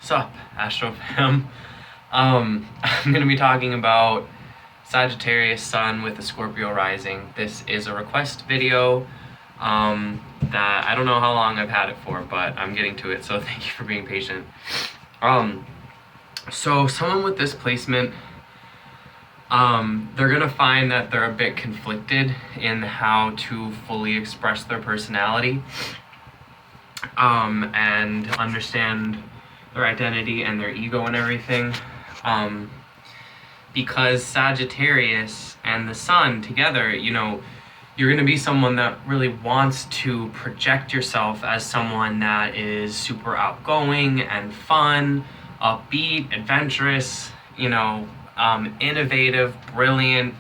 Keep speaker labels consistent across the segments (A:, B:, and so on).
A: What's up, Astro fam? I'm going to be talking about Sagittarius Sun with a Scorpio rising. This is a request video that I don't know how long I've had it for, but I'm getting to it, so thank you for being patient. So someone with this placement, they're going to find that they're a bit conflicted in how to fully express their personality and understand their identity and their ego and everything, because Sagittarius and the Sun together, you're going to be someone that really wants to project yourself as someone that is super outgoing and fun, upbeat, adventurous, innovative, brilliant.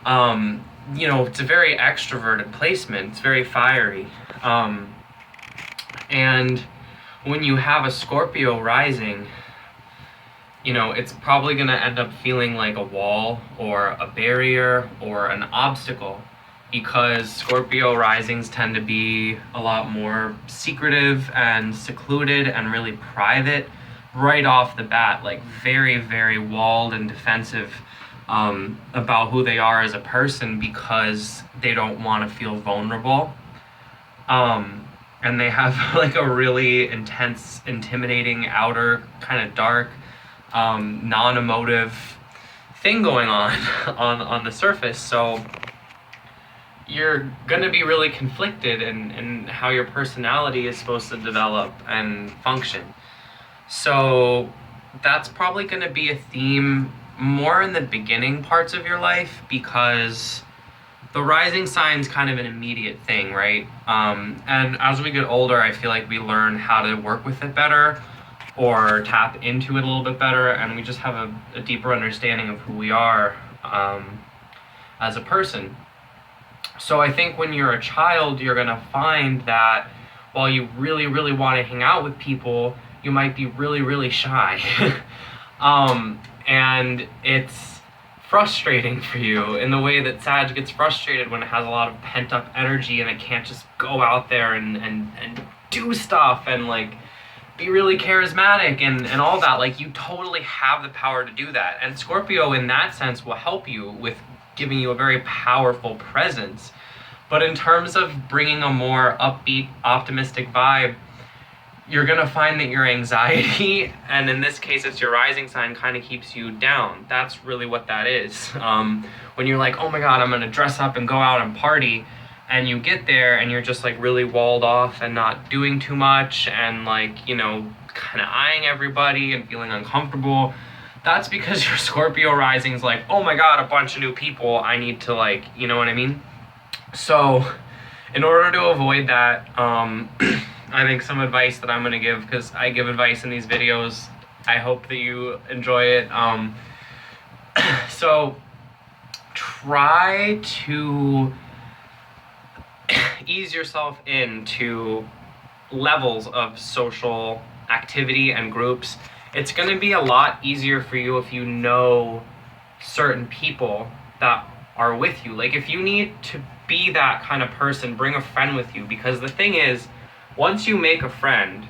A: It's a very extroverted placement. It's very fiery. And when you have a Scorpio rising, it's probably going to end up feeling like a wall or a barrier or an obstacle, because Scorpio risings tend to be a lot more secretive and secluded and really private right off the bat, like very, very walled and defensive about who they are as a person, because they don't want to feel vulnerable. And they have like a really intense, intimidating, outer, kind of dark, non-emotive thing going on the surface. So you're gonna be really conflicted in how your personality is supposed to develop and function. So that's probably gonna be a theme more in the beginning parts of your life, because the rising sign's kind of an immediate thing, right? And as we get older, I feel like we learn how to work with it better or tap into it a little bit better, and we just have a deeper understanding of who we are as a person. So I think when you're a child, you're gonna find that while you really, really want to hang out with people, you might be really, really shy. And it's frustrating for you in the way that Sag gets frustrated when it has a lot of pent-up energy and it can't just go out there and do stuff and like be really charismatic and all that. Like, you totally have the power to do that, and Scorpio in that sense will help you with giving you a very powerful presence. But in terms of bringing a more upbeat, optimistic vibe, you're gonna find that your anxiety, and in this case it's your rising sign, kind of keeps you down. That's really what that is. When you're like, oh my god, I'm gonna dress up and go out and party, and you get there and you're just like really walled off and not doing too much and like, kind of eyeing everybody and feeling uncomfortable, that's because your Scorpio rising is like, oh my god, a bunch of new people, I need to like, you know what I mean? So in order to avoid that, I think some advice that I'm going to give, because I give advice in these videos, I hope that you enjoy it. So try to ease yourself into levels of social activity and groups. It's going to be a lot easier for you if you know certain people that are with you. Like, if you need to be that kind of person, bring a friend with you, because the thing is, once you make a friend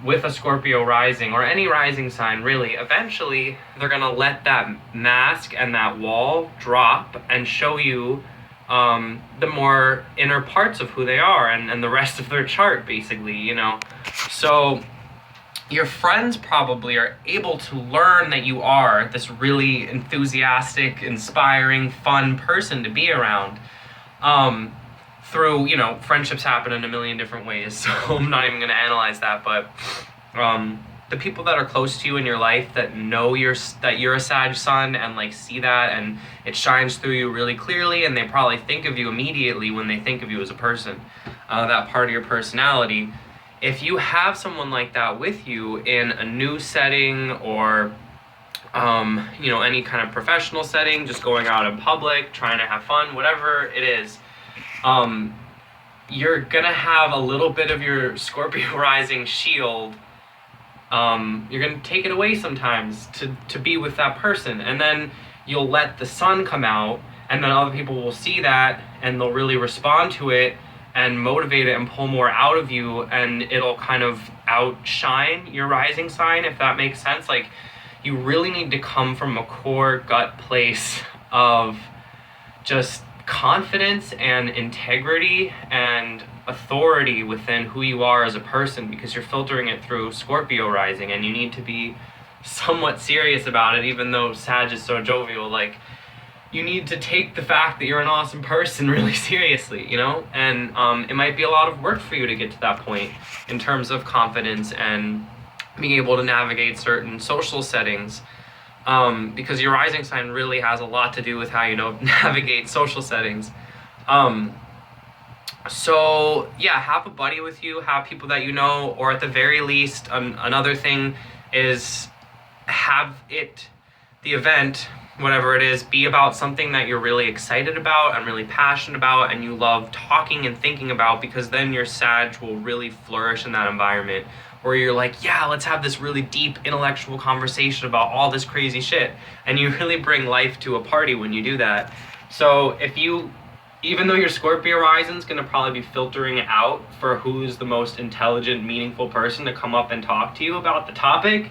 A: with a Scorpio rising, or any rising sign really, eventually they're gonna let that mask and that wall drop and show you the more inner parts of who they are and the rest of their chart, basically, So your friends probably are able to learn that you are this really enthusiastic, inspiring, fun person to be around. Through, friendships happen in a million different ways, so I'm not even going to analyze that, but the people that are close to you in your life that know that you're a Sag Sun and like see that, and it shines through you really clearly, and they probably think of you immediately when they think of you as a person, that part of your personality. If you have someone like that with you in a new setting, or any kind of professional setting, just going out in public, trying to have fun, whatever it is, you're gonna have a little bit of your Scorpio rising shield. You're gonna take it away sometimes to be with that person, and then you'll let the sun come out, and then other people will see that and they'll really respond to it and motivate it and pull more out of you, and it'll kind of outshine your rising sign, if that makes sense. Like, you really need to come from a core gut place of just confidence and integrity and authority within who you are as a person, because you're filtering it through Scorpio rising, and you need to be somewhat serious about it. Even though Sag is so jovial, like, you need to take the fact that you're an awesome person really seriously, you know? And it might be a lot of work for you to get to that point in terms of confidence and being able to navigate certain social settings, because your rising sign really has a lot to do with how you navigate social settings. So yeah, have a buddy with you, have people that you know, or at the very least, another thing is have the event, whatever it is, be about something that you're really excited about and really passionate about and you love talking and thinking about, because then your Sag will really flourish in that environment where you're like, yeah, let's have this really deep intellectual conversation about all this crazy shit. And you really bring life to a party when you do that. So even though your Scorpio rising is going to probably be filtering out for who's the most intelligent, meaningful person to come up and talk to you about the topic,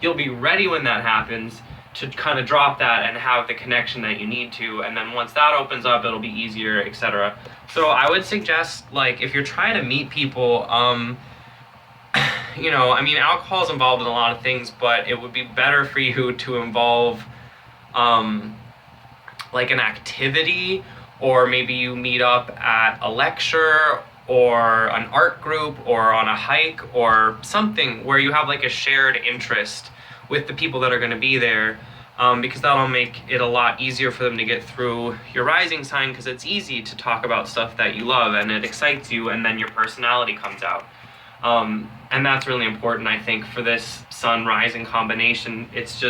A: you'll be ready when that happens to kind of drop that and have the connection that you need to. And then once that opens up, it'll be easier, etc. So I would suggest, like, if you're trying to meet people, alcohol is involved in a lot of things, but it would be better for you to involve like an activity, or maybe you meet up at a lecture or an art group or on a hike or something where you have like a shared interest with the people that are going to be there, because that'll make it a lot easier for them to get through your rising sign, because it's easy to talk about stuff that you love and it excites you, and then your personality comes out. And that's really important, I think, for this sun rising combination. It's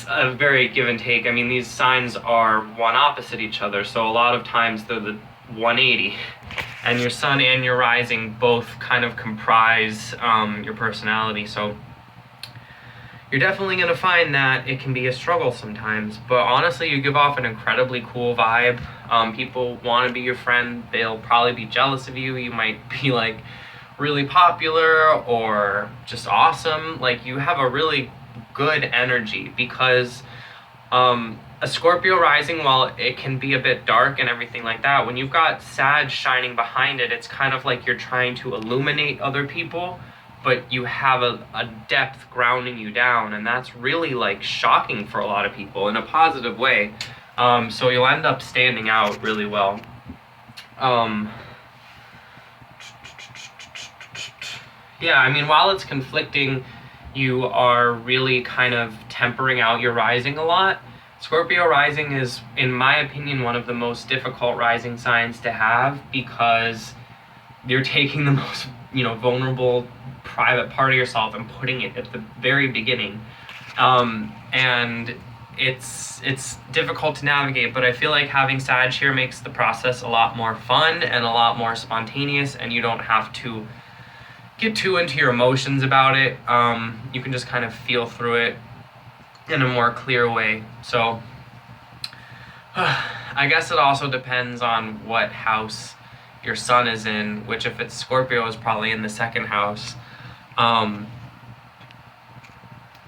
A: a very give and take. I mean, these signs are one opposite each other, so a lot of times they're the 180, and your sun and your rising both kind of comprise your personality. So you're definitely going to find that it can be a struggle sometimes, but honestly, you give off an incredibly cool vibe. People want to be your friend. They'll probably be jealous of you. You might be like really popular or just awesome. Like, you have a really good energy, because a Scorpio rising, while it can be a bit dark and everything like that, when you've got Sag shining behind it, it's kind of like you're trying to illuminate other people, but you have a depth grounding you down, and that's really like shocking for a lot of people in a positive way. So you'll end up standing out really well. Yeah, I mean, while it's conflicting, you are really kind of tempering out your rising a lot. Scorpio rising is, in my opinion, one of the most difficult rising signs to have, because you're taking the most, vulnerable, private part of yourself and putting it at the very beginning. And it's difficult to navigate, but I feel like having Sag here makes the process a lot more fun and a lot more spontaneous, and you don't have to get too into your emotions about it. You can just kind of feel through it in a more clear way. So I guess it also depends on what house your sun is in, which, if it's Scorpio, is probably in the second house.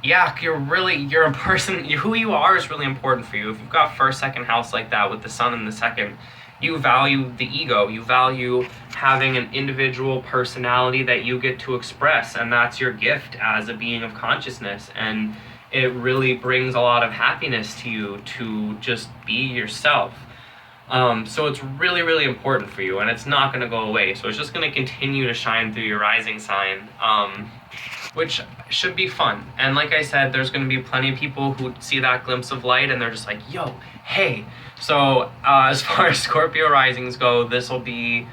A: You're a person, who you are is really important for you. If you've got first, second house like that with the sun in the second, you value the ego, you value having an individual personality that you get to express, and that's your gift as a being of consciousness. And it really brings a lot of happiness to you to just be yourself. So it's really, really important for you, and it's not going to go away. So it's just going to continue to shine through your rising sign, which should be fun. And like I said, there's going to be plenty of people who see that glimpse of light and they're just like, yo, hey. So as far as Scorpio risings go, this will be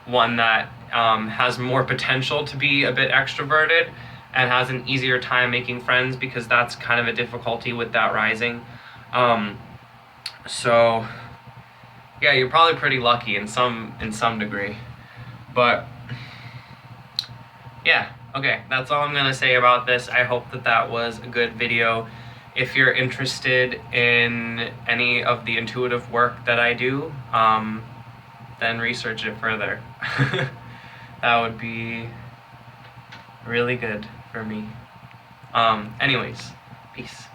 A: one that has more potential to be a bit extroverted and has an easier time making friends, because that's kind of a difficulty with that rising. So yeah, you're probably pretty lucky in some degree. But yeah, okay, that's all I'm gonna say about this. I hope that was a good video. If you're interested in any of the intuitive work that I do, then research it further. That would be really good for me. Anyways, peace.